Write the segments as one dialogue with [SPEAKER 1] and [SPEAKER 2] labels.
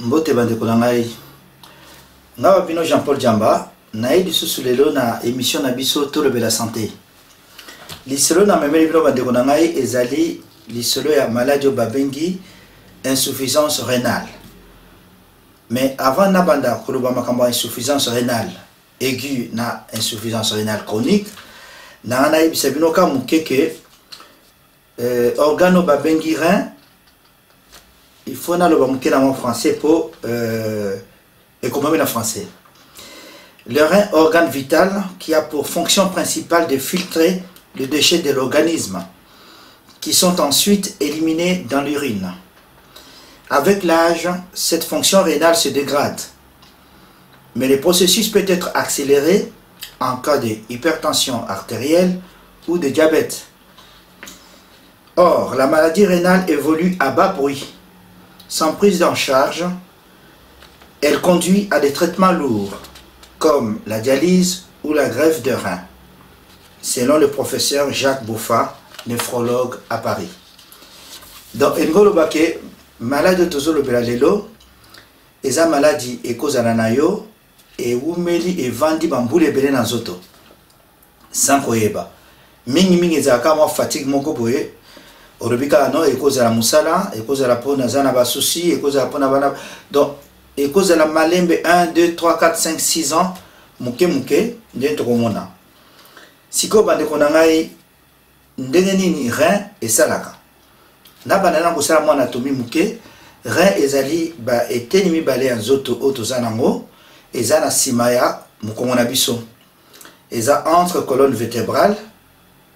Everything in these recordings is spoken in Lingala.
[SPEAKER 1] Mbote bande konangai ngawa bino Jean-Paul Jamba naidi susulelo na émission na biso tolobe la santé lisolo na memeli bino bande konangai ezali lisolo ya maladie babengi insuffisance rénale. Mais avant na banda koloba makambo insuffisance rénale aiguë na insuffisance rénale chronique na na ibisa bino ka mukeke organo babengi rein. Il faut na loba mukena en français pour et comment en français. Le rein, organe vital qui a pour fonction principale de filtrer les déchets de l'organisme qui sont ensuite éliminés dans l'urine. Avec l'âge, cette fonction rénale se dégrade, mais le processus peut être accéléré en cas d'hypertension artérielle ou de diabète. Or, la maladie rénale évolue à bas bruit. Sans prise en charge, elle conduit à des traitements lourds, comme la dialyse ou la greffe de rein, selon le professeur Jacques Boffa, néphrologue à Paris. Donc, Ngolo Bake, malade tozolo belalelo, eza maladie ekozala na yo, e umeli e vandi bambule bele na zoto. Sans koyeba. Mingi ezaka mwa fatigue moko boye, orobika no ekozala musala, ekozala po na zana ba souci, ekozala po na bana. Donc, ekozala malembe 1, 2, 3, 4, 5, 6 ans, muke ndenge tokomona. Siko bande konangai ndenge nini rein esalaka. Na banana kosala mwa anatomie muke, rein ezali ba eteni mibale ya nzoto oyo toza nango, eza na sima ya mokongo na biso. Eza entre colonne vertébrale,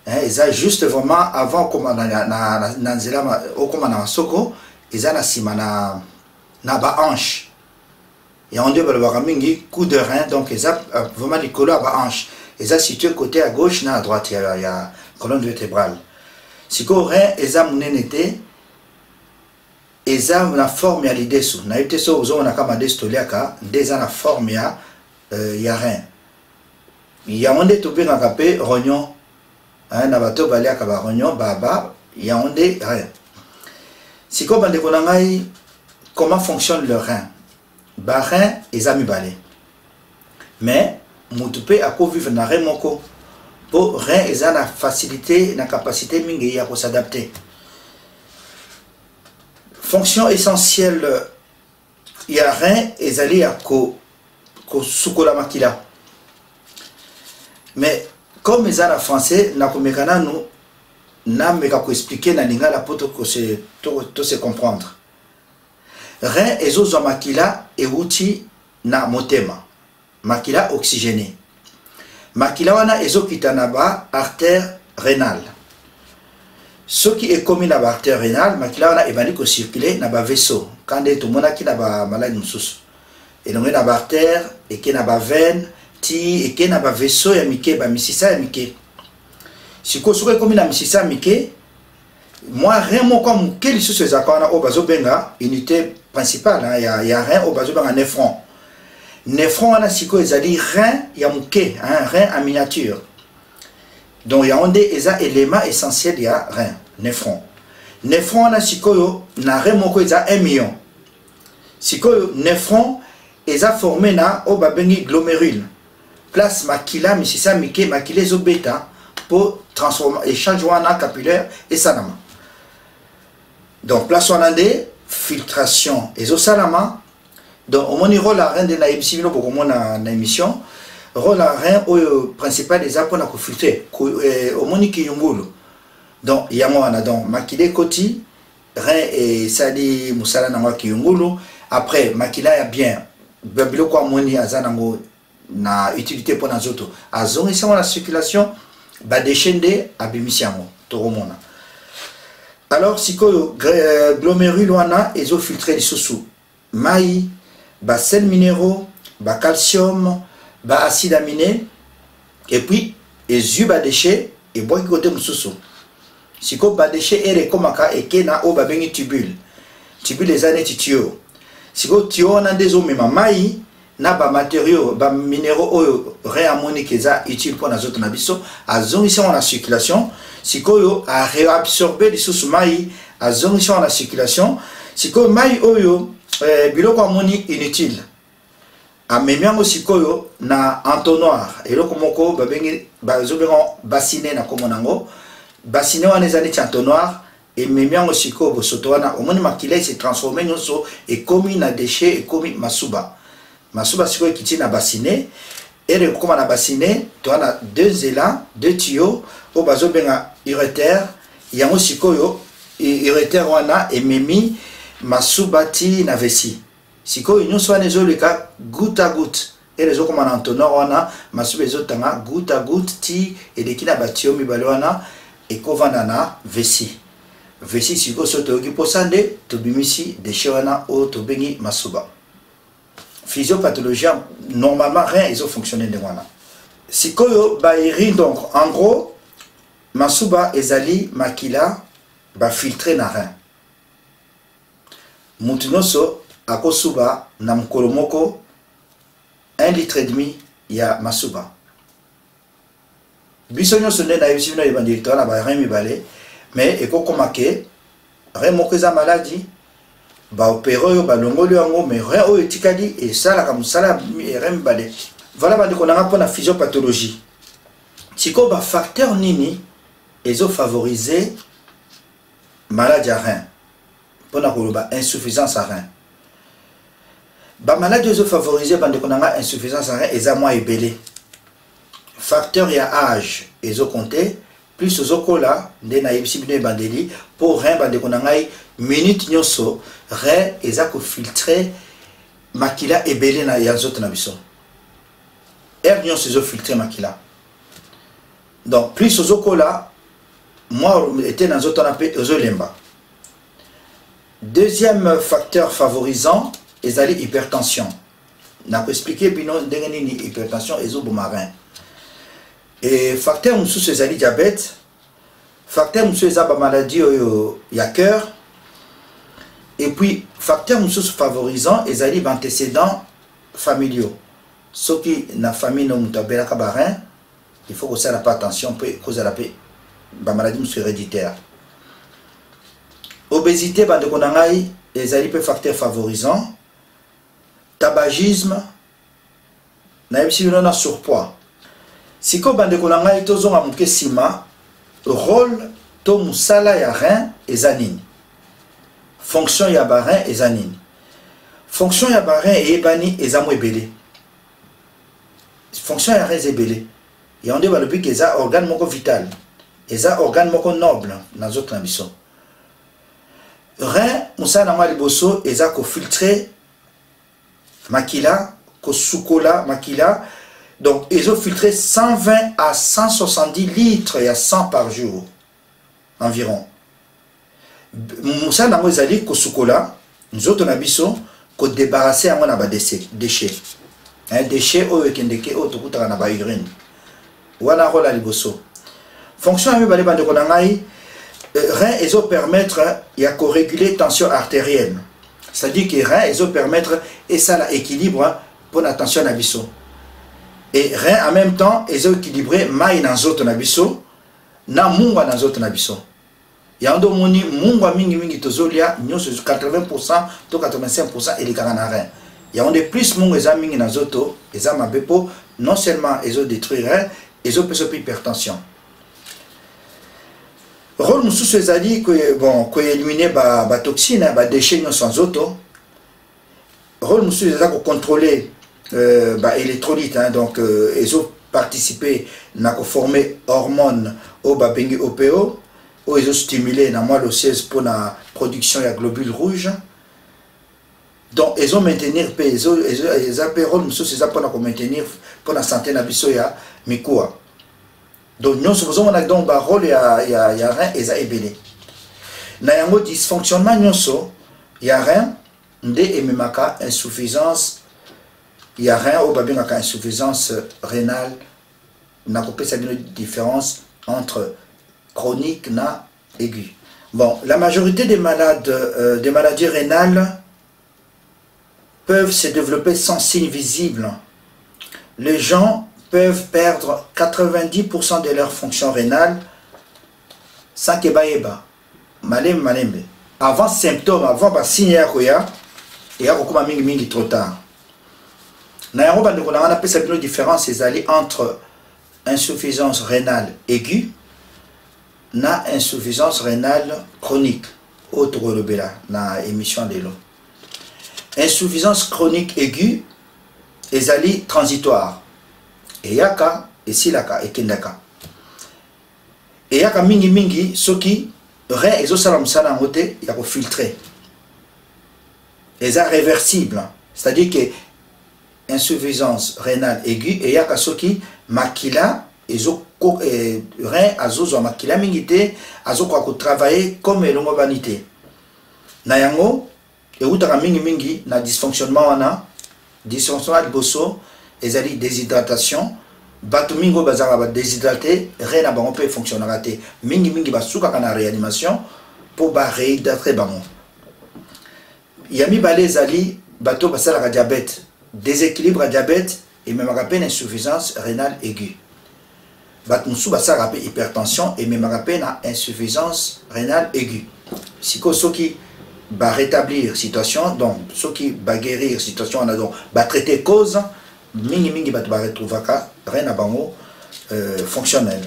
[SPEAKER 1] eza juste vraiment avant koma na nzela okoma na masoko, eza na sima na ba hanche. Et on dit mingi coup de rein, donc eza vraiment likolo ba hanche. Eza situé côté à gauche na à droite, il y a colonne vertébrale. Siko rein eza munenete, eza na forme ya lidesu. Na ite so ozo na kama destoliaka, deza na forme ya rein. Ya onde to benga kape rognon. Na bato baliaka ba rognon baba, ya onde rein. Siko bande konangai comment fonctionne le rein? Ba rein eza mibale. Mais mutu pe ako vivre na rein moko. Po rein eza na facilité, na capacité mingi ya ko s'adapter. Fonction essentielle ya rein ezali ya ko sukola makila. Mais comme eza na français na komekana no na meka ko expliquer na lingala poto ko se comprendre. Rein ezozwa makila euti na motema. Makila oxygéné. Makila wana ezokita na ba artère rénale. Ce qui est commis na ba artère rénale, makila wana ebandi ko circuler na ba vaisseau. Kande to monaki na ba maladie mususu. Et donc na ba artère et ke na ba veine, ti et ke na ba vaisseau ya mike ba misisa ya mike. Siko soki commis na misisa mike, moi rein moko muke lisusu ezaka wana o bazo benga unité principale, il y a rein au bazo benga néphron. Néphron wana siko ezali rein ya muke, rein en miniature. Donc ya onde eza élément essentiel ya rein, néphron. Néphron wana siko yo na rein moko eza 1 million. Siko yo néphron eza formé na o babengi glomérule. Place makila misisa mike makila zo beta pour transformer échange wana capillaire et sanama. Donc place wana de filtration et salama. Donc au moni rôle la rein de la ebisibino pour comment na émission rôle la rein au principal des apona ko filtrer au moni kiyungulu. Donc yango wana donc makile koti rein et sali musala na kiyungulu. Après makila ya bien babilo kwa moni azanango na utilité pour na zoto azongi sama la circulation ba déchende abimisiamo toromona. Alors si ko glomérule wana ezo filtrer les sous mai ba sels minéraux ba calcium ba acide aminé et puis les ba déchets et bois côté mususu. Si ko ba déchets ere komaka eke na o ba bengi tubule les années titio. siko tio wana nde ezomema mai na bamatériaux baminéraux oyo rein amoni eza utile mpona nzoto na biso azongisi yango na circulation sikoyo areabsorbe lisusu mai azongisi yango na circulation sikoyo mai oyo biloko amoni inutile amemi yango sikoyo na entonnoir eloko moko babengi bazobenga bassine na kombo nango bassine wana eza neti entonnoir ememi yango sikoyo bosoto wana omoni makila ese transforme nyonso ekomi na déchet ekomi masuba masuba sikoyo ekiti na bassine ere ekokoma na bassine towana deux élans deux tuyaux oyo bazobenga ureter yango sikoyo ureter wana ememi masuba ti na vessie sikoyo nyonso wana ezoleka goutte à goutte ere ezokoma na entonnoir wana masuba ezotanga goutte à goutte ti eleki na batio mibale wana ekovanda na vessie vessie sikoyo so toyoki mposa nde tobimisi déchet wana oyo tobengi masuba physiopathologie normalement rien ezofonctionne ndenge wana sikoyo bairi donc en gros masuba ezali makila bafiltre na rein mutu nyonso akosuba na mokolo moko 1,5 litre ya masuba biso nyonso nde nayebisi bino ebandeli toa na barein mibale mais ekokoma ke rein moko eza maladi baopere oyo balongoli yango mais rein oyo etikali esalaka mosala rein mibale voilà bandeko nanga mpona physiopathologie sikoyo bafacteur nini ezofavorize maladi ya rein mpona koloba insuffisance ya rein bamaladi ezofavorize bandeko nanga insuffisance ya rein eza mwa ebele facteur ya âge ezokonte plus ozokola nde nayebisi bino ebandeli mpo rein bandeko na ngai minute nyonso rein eza kofiltre makila ebele na ya nzoto na biso air nyonso ezofiltre makila donc plus ozokola mwa ete na nzoto wana mpe ozolemba deuxième facteur favorisant ezali hypertension nakoexplike bino ndenge nini hypertension ezoboma rein et facteur mosusu ezali diabète facteur mosusu eza bamaladi oyo ya cœur et puis facteur mosusu favorisant ezali baantécédents familiaux soki na famille no moto abelaka barein il faut kosala pa attention mpe kozala mpe bamaladi mosusu héréditaire obésité bandeko na ngai ezali mpe facteur favorisant tabagisme nayebisi bino na surpoids sikoyo bandeko na ngai tozonga moke nsima rôle to mosala ya rein eza nini fonction ya barein eza nini fonction ya barein eyebani eza mo ebele fonction ya rein eza ebele yango nde balobi ke eza organe moko vital eza organe moko noble na nzoto na biso rein mosala nango ya liboso eza kofiltre makila kosukola makila donc ils ont filtré 120 à 170 litres il y a 100 par jour environ moussa nango ezali kosukola nzoto na biso ko débarrasser yango na ba déchets un déchet oyo ekendeke oyo tokutaka na ba urine wana rola liboso fonction ya mibale bandeko na ngai rein ezo permettre ya koréguler tension artérielle c'est-à-dire que rein ezo permettre esala équilibre pour la tension na biso et rein en même temps ezo équilibré mai na nzoto na biso na mungwa na nzoto na biso yando moni mungwa mingi tozolia nyonso 80% to 85% elekaka na rein yande plus mungwa eza mingi na nzoto eza mabe po non seulement ezo détruire rein ezo peso hypertension rôle mosusu ezali ko éliminer ba toxine ba déchets nyonso na nzoto rôle mosusu eza ko contrôler électrolyte hein, donc ils ont participé à former hormones au babengi OPO où ils ont stimulé la moelle osseuse pour la production de globules rouges donc ils ont maintenir ils ont rôle pour maintenir pour la santé na biso ya mikuwa donc nous sommes donc ba rôle ya rein eza ebele na yango dysfonctionnement nyonso ya rein nde ememaka insuffisance il y a rien au babin à insuffisance rénale n'a pas une différence entre chronique et aiguë. Bon, la majorité des malades des maladies rénales peuvent se développer sans signe visible. Les gens peuvent perdre 90% de leur fonction rénale sans que baeba. Malembe. Avant symptômes, avant signe yakoya, et ya kokoma mingi trop tard. Na yango bande ko na appelle ça une différence entre insuffisance rénale aiguë na insuffisance rénale chronique. Autre relobela na émission de l'eau. Insuffisance chronique aiguë ezali transitoire. Et yaka et silaka et kendaka. Et yaka mingi soki rein exosala msala ngote ya ko filtrer. Eza réversible, c'est-à-dire que insuffisance rénale aiguë et yaka soki makila ezo rein azozo makila mingite azo ko travailler comme elongo vanité. Na yango et utaka mingi na dysfonctionnement wana dysfonctionnement liboso ezali déshydratation bato mingo bazala ba déshydraté rein na bango pe fonctionnera te mingi basuka kana réanimation pour ba réhydrater bango yami balé ezali bato basala ka diabète déséquilibre à diabète et même rappel insuffisance rénale aiguë bato musu basala ka hypertension et même rappel na insuffisance rénale aiguë siko soki va rétablir situation donc ce qui va guérir situation on a donc va traiter cause mingi va retrouver rien à bango fonctionnel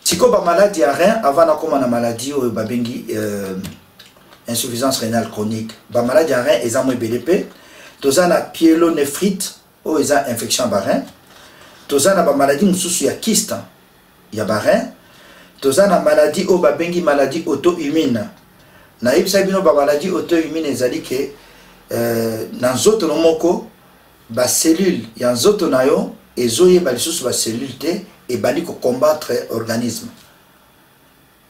[SPEAKER 1] si quoi ba maladie à rein avant na comme na maladie ou ba bengi insuffisance rénale chronique ba maladie à rein ezamo BDP tozana pyélonéphrite ou eza infection ba rein tozana ba maladie mususu ya kyste ya ba rein tozana maladie ou ba bengi maladie auto-immune na yebisa bino ba maladie auto-immune ezali ke na nzoto no moko ba cellule ya nzoto na yo ezoyeba lisusu ba cellule te ebandi ko combattre organisme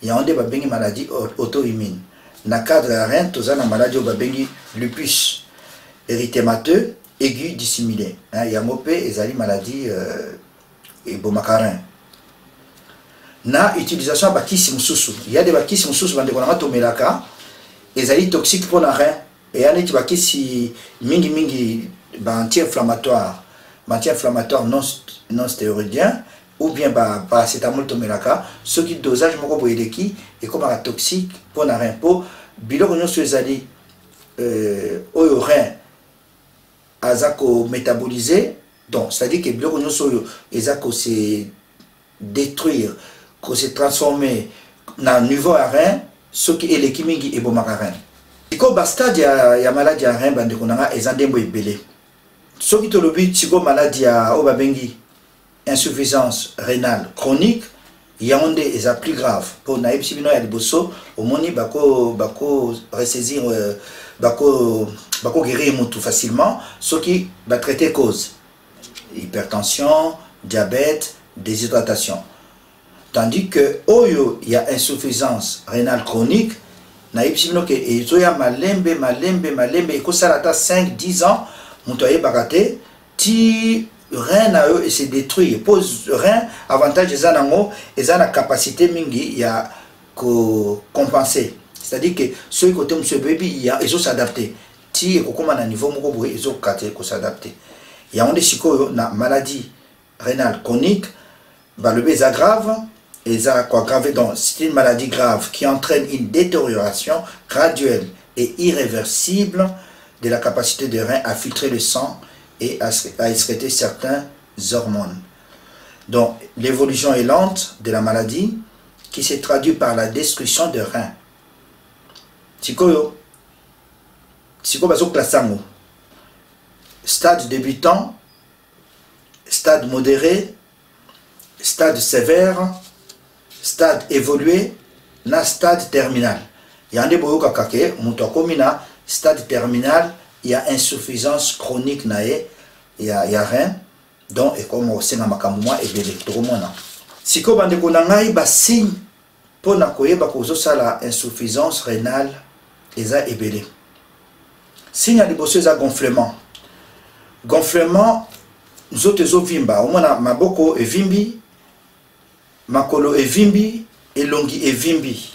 [SPEAKER 1] ya onde ba bengi maladie auto-immune na cadre ya rein tozana maladie o ba bengi lupus érythémateux aigu dissimulé yango pe ezali maladie ebomaka na utilisation ba kisi mususu il y a des ba kisi mususu bande ko na tomelaka ezali toxique pour la rein et ane ti bakisi mingi ba anti-inflammatoire non stéroïdien ou bien ba acétamol tomelaka ce qui dosage moko boyeleki et comme un toxique pour la rein po biloko nyonso ezali oyo rein azako métaboliser donc c'est à dire que biloko nyonso oyo ezako se détruire ko se transformer na niveau à rein ce qui est l'équipe mingi et bomakarin. Iko bastade ya maladie à rein bande konanga ezandembo ebele. Ce qui te le but siko maladie à obabengi insuffisance rénale chronique yaonde eza plus grave pour naïb sibino ya liboso omoni bako ressaisir bako guérir mutu facilement ce qui va traiter cause hypertension, diabète, déshydratation. Tandis que oyo il y a insuffisance rénale chronique na yipsino ke ezoya malembe et ko salata 5-10 ans mutoye bakate ti rein na yo et se détruire pose rein avantage ezanango ezana capacité mingi ya ko compenser c'est-à-dire que ce côté monsieur baby il a ezo s'adapter ti ekokoma na niveau moko boye ezo kate ko s'adapter ya onde sikoyo na maladie rénale chronique ba le beza grave et ça quoi grave donc c'est une maladie grave qui entraîne une détérioration graduelle et irréversible de la capacité des reins à filtrer le sang et à excréter certaines hormones. Donc l'évolution est lente de la maladie qui se traduit par la destruction des reins. Sikoyo bazo klassango. Stade débutant, stade modéré, stade sévère, stade évolué, na stade terminal. Yande boyoka kake, muto komina stade terminal, il y a insuffisance chronique nae, il y a rein, donc et comme au senga makamuma et belé toromona. Siko bande konangai ba signe pona koyeba kozo sala insuffisance rénale eza ebelé. Signe liboso eza gonflement. Gonflement zote zo vimba, omona maboko evimbi, makolo evimbi, elongi evimbi.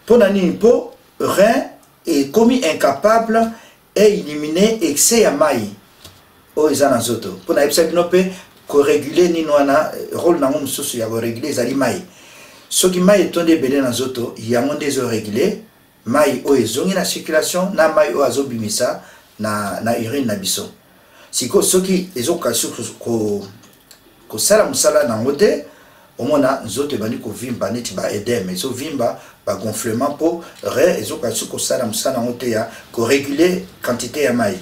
[SPEAKER 1] Pona nini po rein est commis incapable et éliminer excès à maï. o eza na nzoto mpona yebisa bino mpe koregule nini wana rôle nango mosusu ya koregule ezali mai soki mai etondi ebele na nzoto yango nde ezoregule mai oyo ezongi na circulation na mai oyo azobimisa na urine na biso sikoyo soki ezokoka kosala mosala nango te omona nzoto ebandi kovimba neti baedeme ezovimba bagonflement mpo rein ezokoka soki kosala mosala nango te ya koregule quantité ya mai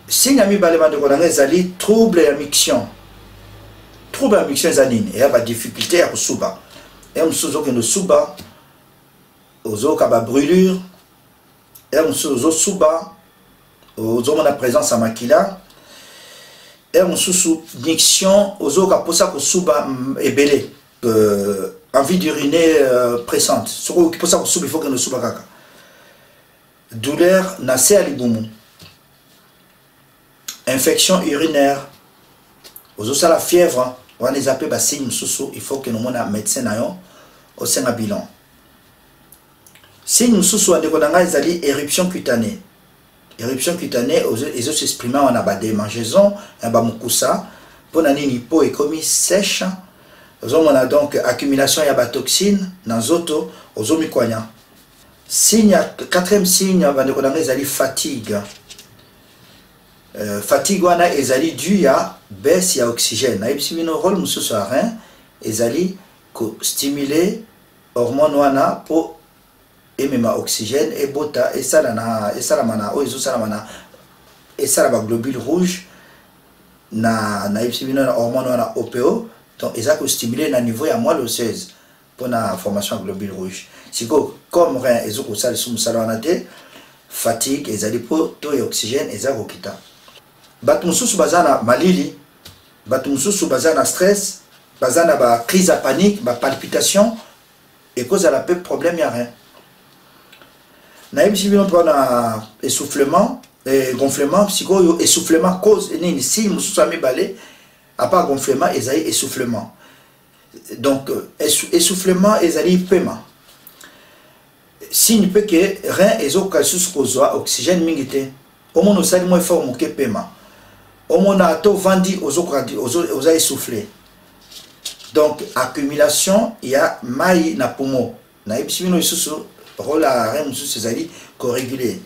[SPEAKER 1] signe ya mibale bandeko na ngai ezali trouble ya miction. Trouble ya miction eza nini? Eya badifficulté ya kosuba eya mosusu ozokende osuba ozoyoka babrûlure eya mosusu ozosuba ozomona présence ya makila eya mosusu miction ozoyoka mposa kosuba ebele envie d'uriner pressante soki mposa kosuba il faut kende osuba kaka douleur na se ya libumu infection urinaire ozosala fièvre wana eza mpe basigne mosusu il faut que nomona médecin na yo osenga bilan signe mosusu bandeko na ngai ezali éruption cutanée. Éruption cutanée ezosexprime wana badémangeaison ya bamokusa mpona nini po ekomi sèche ozomona donc accumulation ya batoxine na nzoto ozomikwanya. Signe ya quatrième signe bandeko na ngai ezali fatigue. Fatigue wana ezali dû ya baisse ya oxygène nayebisi bino rôle mosusu ya rein ezali kostimuler hormone wana mpo emema oxygène ebota esalama na oyo ezosalama na esala baglobule rouge nayebisi bino na hormone wana OPO donc eza kostimuler na niveau ya moelle osseuse mpona formation ya globule rouge sikoyo comme rein ezokosala lisusu mosala wana te fatigue ezali mpo to ya oxygène eza kokita. Bato mosusu baza na malili bato mosusu baza na stress baza na ba crise ya panique ba palpitation ekozala mpe problème ya rein nayebisi bino mpona essoufflement gonflement sikoyo essoufflement cause nini signe mosusu ya mibale apart gonflement ezali essoufflement donc essoufflement ezali pema signe mpe ke rein ezokoka lisusu kozwa oxygène mingi te omona osali mo effort moke pema omona ata ovandi oza essoufflé donc accumulation ya mai na poumon nayebisi bino lisusu rôle ya rein mosusu ezali koregule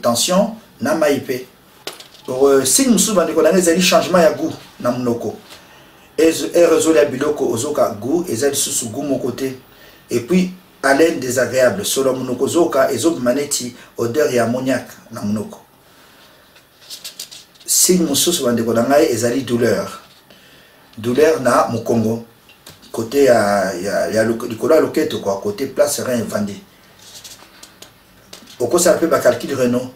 [SPEAKER 1] tension na mai mpe signe mosusu bandeko na ngai ezali changement ya goût na monoko erezoli ya biloko ozoka goût eza lisusu goût moko te et puis haleine désagréable solo monoko ozoka ezobima neti odeur ya ammoniac na monoko. Signe mosusu bandeko na ngai ezali douleur na mokongo côté ya likolo ya loketo kwa côté place rein evandi okozala mpe bacalcul renaux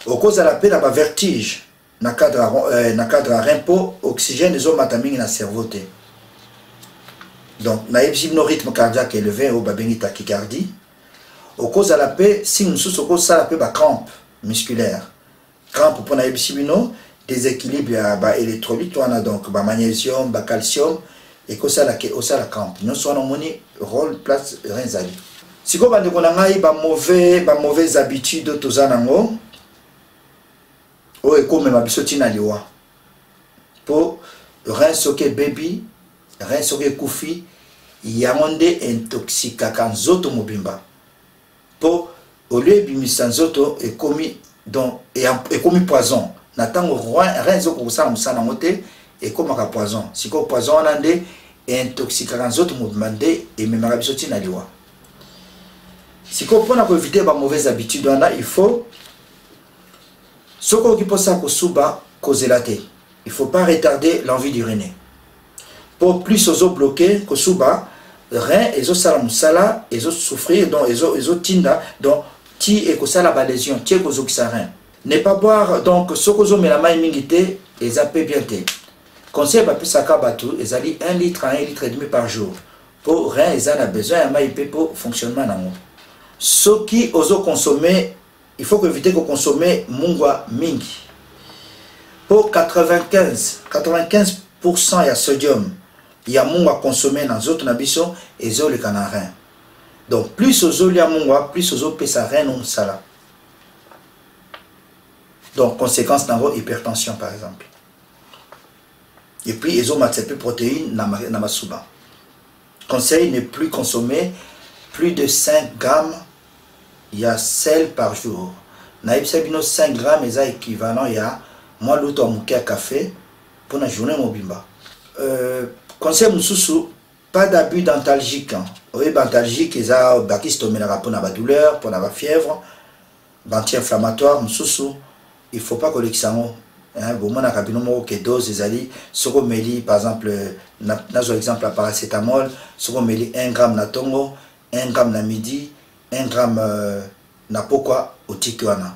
[SPEAKER 1] okozala mpe na bavertige na cadre ya rein mpo oxygène ezomata mingi na cerveau te donc nayebisi bino rythme cardiaque élevé oyo babengi tachycardie okozala mpe signe mosusu okosala mpe bacrampe musculaire crampe mpo nayebisi bino déséquilibre ya baélectrolyte wana donc bamagnésium bacalcium ekosala ke osala crampe nyonso wana omoni rôle place rein ezali sikoyo bandeko na ngai bamauvais habitude toza nango oyo ekomema biso ntina liwa mpo rein soki ebebi rein soki ekufi yango nde intoxikaka nzoto mobimba mpo olio ebimisa nzoto ekomi poison na ntango rein ezoko kosala mosala yango te ekomaka poison sikoyo poison wana nde intoxikaka nzoto mobimba nde ememaka biso ntina liwa sikoyo mpona koevite bamauvais habitude wana il faut soki okoki mposa kosuba kozela te il faut pas retarder l'envie d'uriner po plus ozobloke kosuba rein ezosala mosala ezosouffrir donc ezotinda donc ti ekosala balésion ti ekozokisa rein ne pas boire donc soki ozomela mai mingi te eza mpe bien te conseil bapesaka bato ezali 1 litre à 1 litre et demi par jour po rein eza na besoin ya mai mpe po fonctionnement nango soki ozokonsome il faut éviter de consommer mungwa mingi pour 95% ya sodium ya mungwa consommer dans autres nabiso ezo le canarin donc plus ozolia mungwa plus ozo pesa rein non sala donc conséquence dans hypertension par exemple Et puis ils ont peu protéines dans ma souba. Conseil, ne plus consommer plus de 5 grammes il y a sel par jour. Naïbsabino 5 grammes est équivalent il y a moi l'autre mouké à café pour la journée mobimba. Conseil moussoussou, pas d'abus d'antalgique. Oui, d'antalgique, ils ont pour la douleur, pour la fièvre, anti-inflammatoire, moussoussou. Il ne faut pas que l'examen. Bon, moi, je suis dose des alliés. Si on met, par exemple, dans exemple, la paracétamol, si on met 1 gramme na tongo, 1 gramme na midi, 1 gramme na pourquoi au tikwana.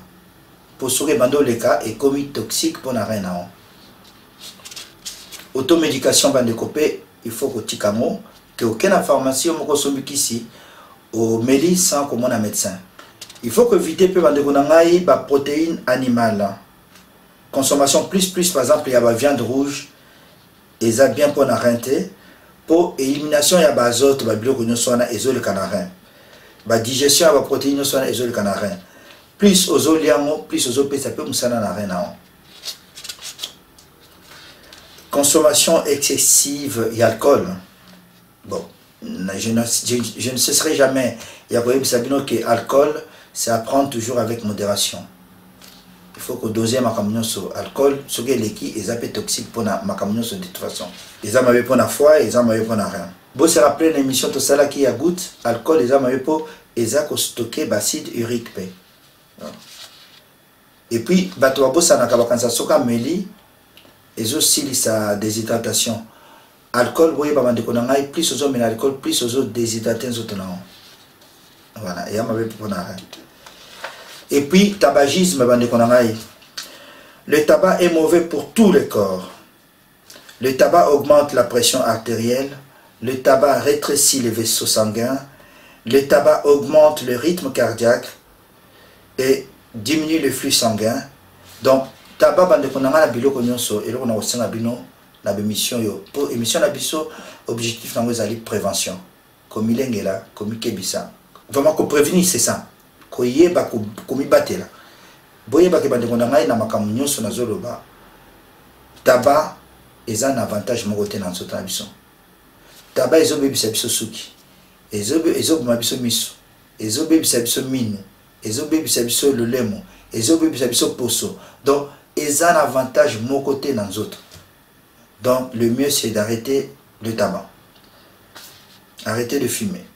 [SPEAKER 1] Pour ce qui est le cas, est commis toxique pour la reine. Automédication, il faut que tikamo, que aucune pharmacie ou consomme ici, au méli sans comme un médecin. Il faut que éviter les protéines animales. Consommation plus, par exemple, il y a la viande rouge, et ça bien pour la rente. Pour élimination, il y a l'azote, il y a le canarin. La digestion, il y a la protéine, il y a le canarin. Plus aux eaux liamo, plus aux eaux ça peut me la consommation excessive et alcool. Bon, je ne cesserai jamais. Il y a que l'alcool, c'est à prendre toujours avec modération. Il faut que deuxième macamignon sur alcool, ce qui est liquide, ils appellent toxique pour la macamignon de toute façon. Ils ont pour la foi, ils ont pour la rien. Bon, c'est rappelé l'émission de ça qui a goutte, alcool, ils ont pour ils ont stocké l'acide urique. Et puis, bateau ça n'a pas quand soka meli, ils ont aussi sa déshydratation. Alcool, oui, plus aux hommes alcool, plus aux autres déshydratés. Voilà, et pour la rien. Et puis, tabagisme, le tabac est mauvais pour tout le corps. Le tabac augmente la pression artérielle, le tabac rétrécit les vaisseaux sanguins, le tabac augmente le rythme cardiaque et diminue le flux sanguin. Donc, tabac, pour émission objectif de prévention. Comme il est là, comme il est là. Vraiment, qu'on prévenir, c'est ça. Koye ba komi batela boye ba ke bande konanga na makamu nyonso na zoloba tabac eza un avantage moko te na nzoto na biso tabac ezobebisa biso suki ezobima biso miso ezobebisa biso mino ezobebisa biso lolemo ezobebisa biso poso donc eza un avantage moko te na nzoto. Donc le mieux c'est d'arrêter le tabac, arrêter de fumer.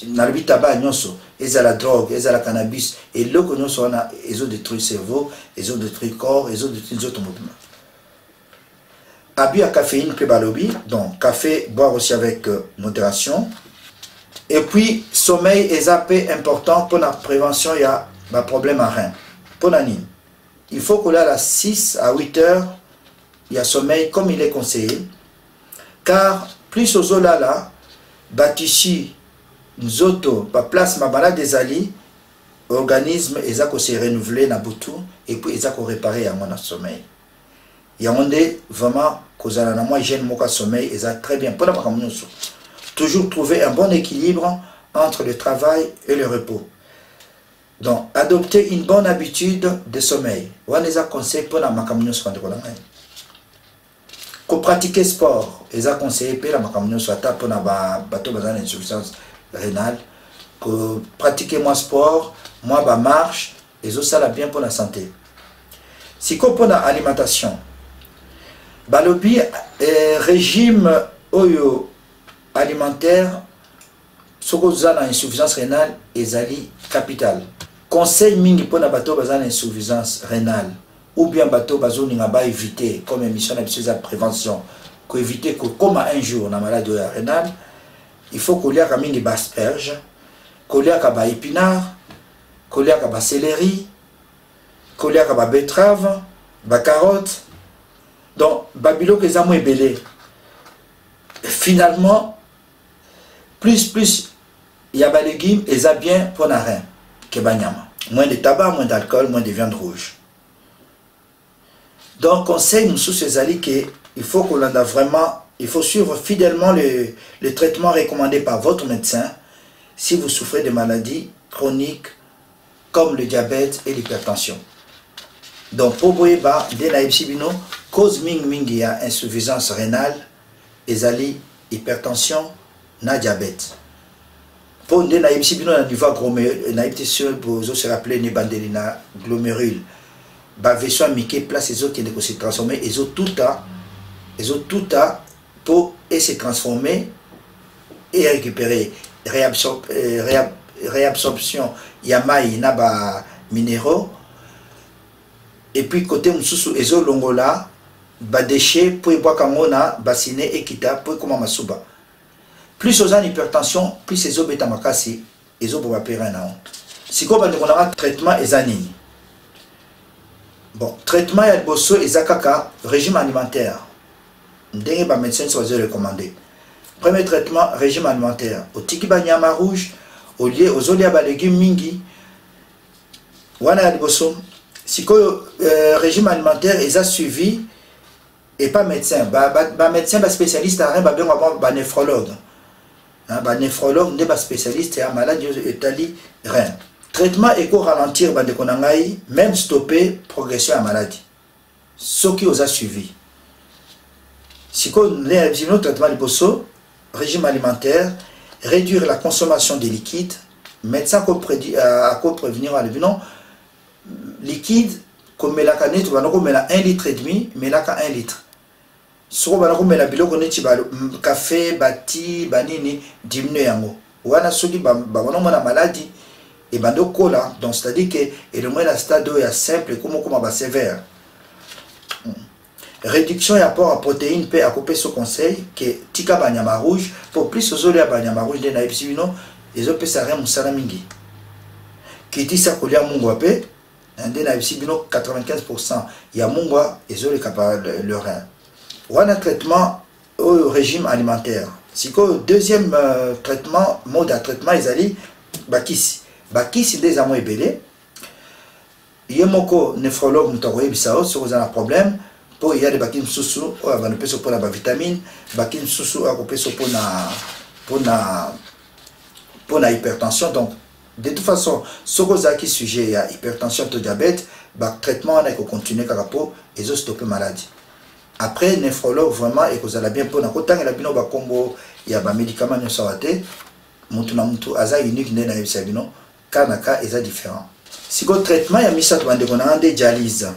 [SPEAKER 1] Dans le tabac, ils ont la drogue, ils ont la cannabis, et là, ils ont détruit le cerveau, ils ont détruit le corps, ils ont détruit les autres mouvements. Abus à caféine, donc café, boire aussi avec modération. Et puis, sommeil est un peu important pour la prévention, il y a un problème à rein. Pour la nuit, il faut que là, à 6 à 8 heures, il y a sommeil comme il est conseillé, car plus aux là, bâtissu, nous autres, par place ma balade des alliés, organisme, ils ont se renouveler na boutou et puis ils ont réparer à mon sommeil. Il y a vraiment cause à la moi hygiène mon sommeil, ils ont très bien pour la toujours trouver un bon équilibre entre le travail et le repos. Donc adopter une bonne habitude de sommeil. On les a conseillé pour la macamunion sur qu'on pratiquer sport, ils ont conseillé pour la macamunion sur la pour la bateau bazan insuffisance rénale, que pratiquer moins sport, moins marche, et ça la bien pour la santé. Si qu'on pour l'alimentation, balobi régime oyo alimentaire, ce qu'on a insuffisance rénale, est capital. Conseil mingi pour la bateau bazan insuffisance rénale, ou bien bateau bazon n'inga éviter comme émission de prévention, qu'on éviter que comme un jour on a maladie rénale. Il faut qu'on ait des asperges, qu'on ait des épinards, qu'on ait des céleri, qu'on ait des betteraves, des carottes. Donc, babilo que ça m'a belé. Finalement, plus il y a des légumes et ça bien pour la reine que banyama. Moins de tabac, moins d'alcool, moins de viande rouge. Donc, conseil nous sous ces alliés qu'il faut qu'on en a vraiment. Il faut suivre fidèlement le traitement recommandé par votre médecin si vous souffrez de maladies chroniques comme le diabète et l'hypertension. Donc, pour Boyeba, dès la cause mingi ya insuffisance rénale ezali hypertension na diabète. Pour nde na yebisi bino na niveau na yebisi sur pour se rappeler ne bandeli na glomérule ba vaisseau mike place ezo qui ne se transformer ezo tout à pour et se transformer et récupérer réabsorption yamai na ba minéraux. Et puis côté mususu ezo longola ba déchets pour boire kamona bassiné et kita pour comment masuba. Plus aux en hypertension, plus ezo beta makasi ezo boba perana. Si ko bande konara traitement ezanini. Bon, traitement ya bosso ezakaka régime alimentaire. Ndenge ba médecin soit recommandé. Premier traitement régime alimentaire. Au tiki ba nyama rouge, au lieu aux olia ba légumes mingi. Wana ya bosso. Si ko régime alimentaire eza suivi et pas médecin, ba médecin ba spécialiste a rien ba bien ba néphrologue. Ba néphrologue n'est pas spécialiste et maladie étali rien. Traitement éco ralentir ba de konangai même stopper progression à maladie. Ce qui os a suivi. Si ko le traitement liposo, régime alimentaire, réduire la consommation des liquides, médecin à prévenir à l'événement liquide comme la canette ou comme la 1,5 litre mais là 1 litre. Soko bana ko mela biloko neti ba café bati banini diminuer yango wana soki ba wana mona maladie et bando kola donc c'est-à-dire que et le moins la stade ya simple comme ba sévère. Réduction et apport à protéines peut accompagner ce conseil que tika banyama rouge pour plus ozoli ya banyama rouge de na epsibino ezo pesa rien musala mingi kiti sa kolia mungu ape ndé na epsibino 95% ya mungu ezoli capable le rein. Wana traitement au régime alimentaire. Si le deuxième traitement, mode de traitement, ils bakisi. Bakisi des amours belé. Yemoko néphrologue mutaroye bisao si vous avez un problème pour il y a des bakis sous on va ne pas se pour la vitamine, bakis sous à couper pour la hypertension. Donc de toute façon, ce que vous avez sujet à hypertension, au diabète, bah traitement on a continuer car pour et stopper maladie. Après néphrologue vraiment et que vous allez bien pour n'importe quel abino ba combo il y a ba médicaments ne sawate mutu na mutu aza unique na yebisabino kanaka eza différent. Si le traitement ya misa to bande kona ande dialyse.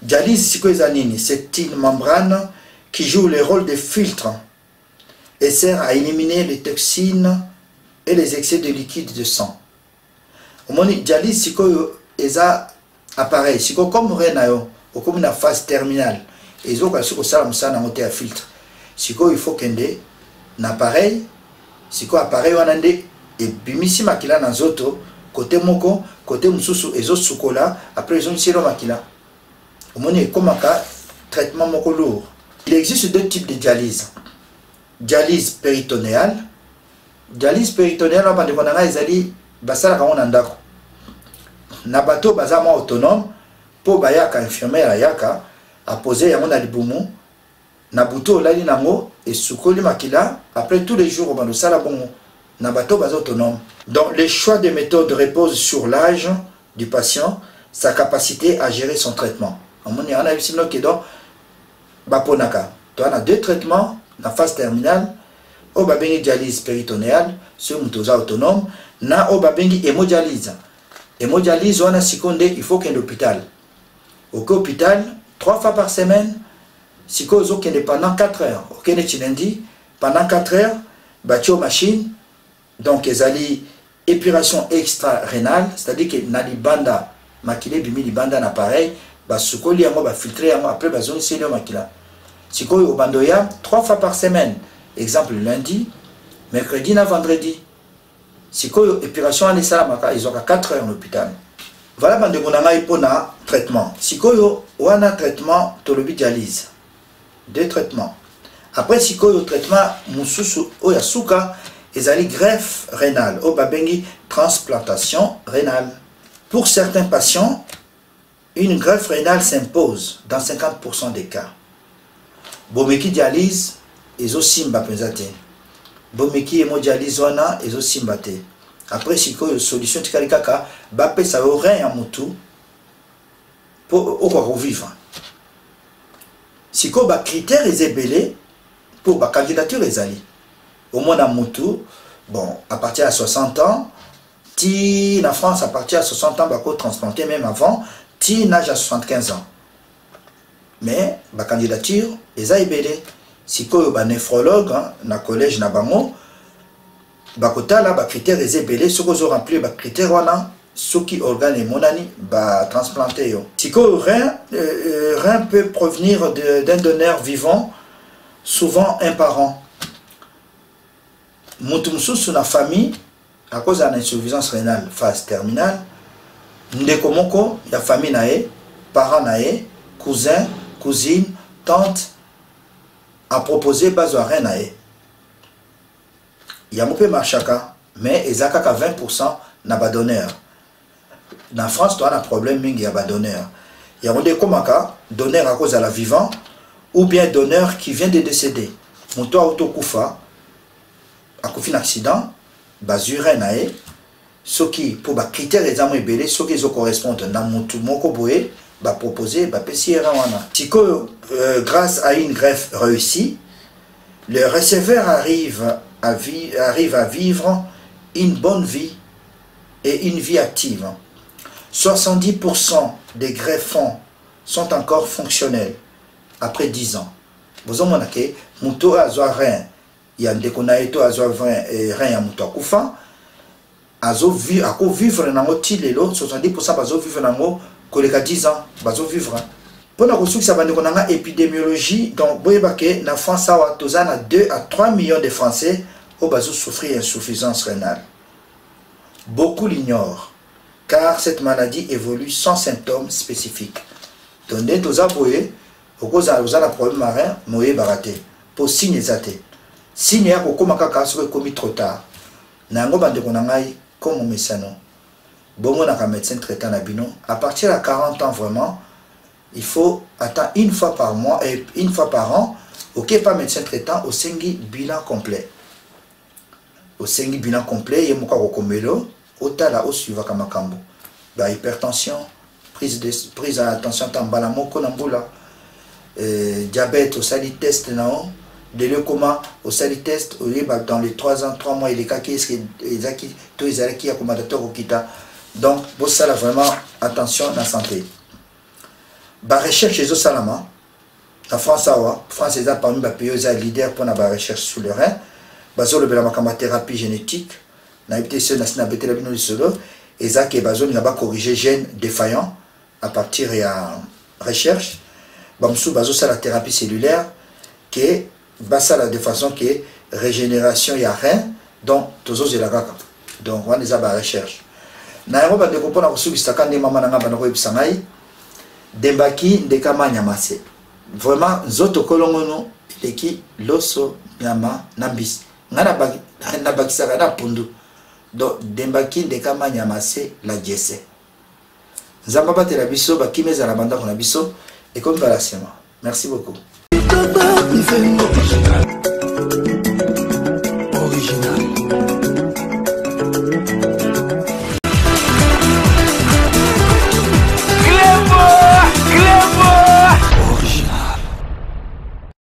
[SPEAKER 1] Dialyse siko eza nini? C'est une membrane qui joue le rôle de filtre et sert à éliminer les toxines et les excès de liquide de sang. Omoni dialyse siko eza appareil siko comme renayo ou comme une phase terminale. Et zo kasi ko sala musana moté à filtre. Siko il faut kende na appareil, siko appareil wana nde et bimisi makila na zoto côté moko, côté mususu ezo sukola après ils ont silo makila. Omoni komaka traitement moko lourd. Il existe deux types de dialyse. Dialyse péritonéale. Dialyse péritonéale on bande konanga ezali basala ka ona ndako. Na bato bazama autonome po bayaka infirmière yaka a posé yango na libumu na buto lali nango et sukoli makila après tous les jours au sala bongo na bato bas autonome. Donc le choix des méthodes repose sur l'âge du patient, sa capacité à gérer son traitement. On a vu sinon que donc baponaka. Tu as deux traitements na phase terminale au babengi dialyse péritonéale sur mutoza autonome na au babengi hémodialyse. Hémodialyse on a seconde il faut qu'un hôpital. Au hôpital 3 fois par semaine, si vous avez pendant 4 heures, pendant 4 heures, vous machine, donc ils ont épuration extra-rénale, c'est-à-dire que dans les bandes, makile bimi les bandes en appareil, basukoli yango ba filtrer yango après bazoni selo makila. Si vous avez bandoya 3 fois par semaine, exemple lundi, mercredi et vendredi. Si vous avez épuration en salamaka, ils ont 4 heures en hôpital. Voilà bande konanga ipona traitement. Sikoyo wana traitement tolobi dialyse. Deux traitements. Après sikoyo traitement mususu oya suka ezali greffe rénale o babengi transplantation rénale. Pour certains patients, une greffe rénale s'impose dans 50% des cas. Bomeki dialyse ezo simba penzate. Bomeki hémodialyse wana ezo simba te. Après si une solution tikali kaka bape ça aurait un mutu pour revivre. siko ba critères ezebele pour ba candidature ezali au moins na mutu bon à partir de 60 ans ti na France à partir de 60 ans bako transplanter même avant ti nage à 75 ans mais ba candidature eza ebele siko ba néphrologue na collège na bango bakotala ba critères ezebele soko zo remplir ba critères wana soki organe monani ba transplanter yo siko rein peut provenir d'un donneur vivant souvent un parent mutu mususu na famille à cause de l'insuffisance rénale phase terminale ndeko moko ya famille nae parent nae cousin cousine tante a proposé bazo rein nae ya mope marchaka mais ezaka 20% na ba donneur na France tu as un problème mingi ya ba donneur ya onde komaka donneur à cause de la vivant ou bien donneur qui vient de décéder mutu auto kufa akufi un accident bazure nae soki pour ba critères examen belé soki zo correspondent na mutu moko boye ba proposer ba pesiera wana tiko grâce à une greffe réussie le receveur arrive à vivre une bonne vie et une vie active. 70% des greffons sont encore fonctionnels après 10 ans. Vous avez dit que muto azwa rein ya ndeko na eto azwa rein ya muto akufa azo vivre nango ti lelo 70% bazo vivre nango koleka 10 ans bazo vivre. Pour la ressource à épidémiologie, donc na France awa tozana 2 à 3 millions de Français au bazo souffrir d'insuffisance rénale. Beaucoup l'ignorent car cette maladie évolue sans symptômes spécifiques. Donc dès toza boye au cause de problème marin moye baraté pour signe zaté. Signe ya kokoma kaka so komi trop tard. Nango bande konangai comme mesano. Bongo na ka médecin traitant na bino à partir de 40 ans vraiment il faut attendre une fois par mois et une fois par an ok pas médecin traitant au sengi bilan complet au sengi bilan complet et moka kokomelo otala osuiva kamakambo ba hypertension prise à attention tambala moko na mbula diabète au sali test nao de leucoma au sali test dans les 3 ans 3 mois il est kaki est-ce que ezaki to ezalaki ya commandateur okita donc pour ça là vraiment attention à la santé. La recherche chez Salama, la France est parmi les pays leaders pour la recherche sur le rein. Bazo le la thérapie génétique, na été seul na beté la bino solo, et ça que bazo n'a pas corriger gènes défaillants à partir de la recherche. Bamsou bazo ça la thérapie cellulaire qui basa de façon que régénération ya rein donc tozo de la gaka. Donc on les a la recherche. Na roba de comprendre que sur sakane mama na ngaba na ko bisangai dembaki ndekama nyamase vraiment zoto kolongono leki loso nyama nambis ngana baki na bakisaka na pundu do dembaki ndekama nyamase la jesse nzamba batela biso bakimeza na banda kona biso et comme merci beaucoup.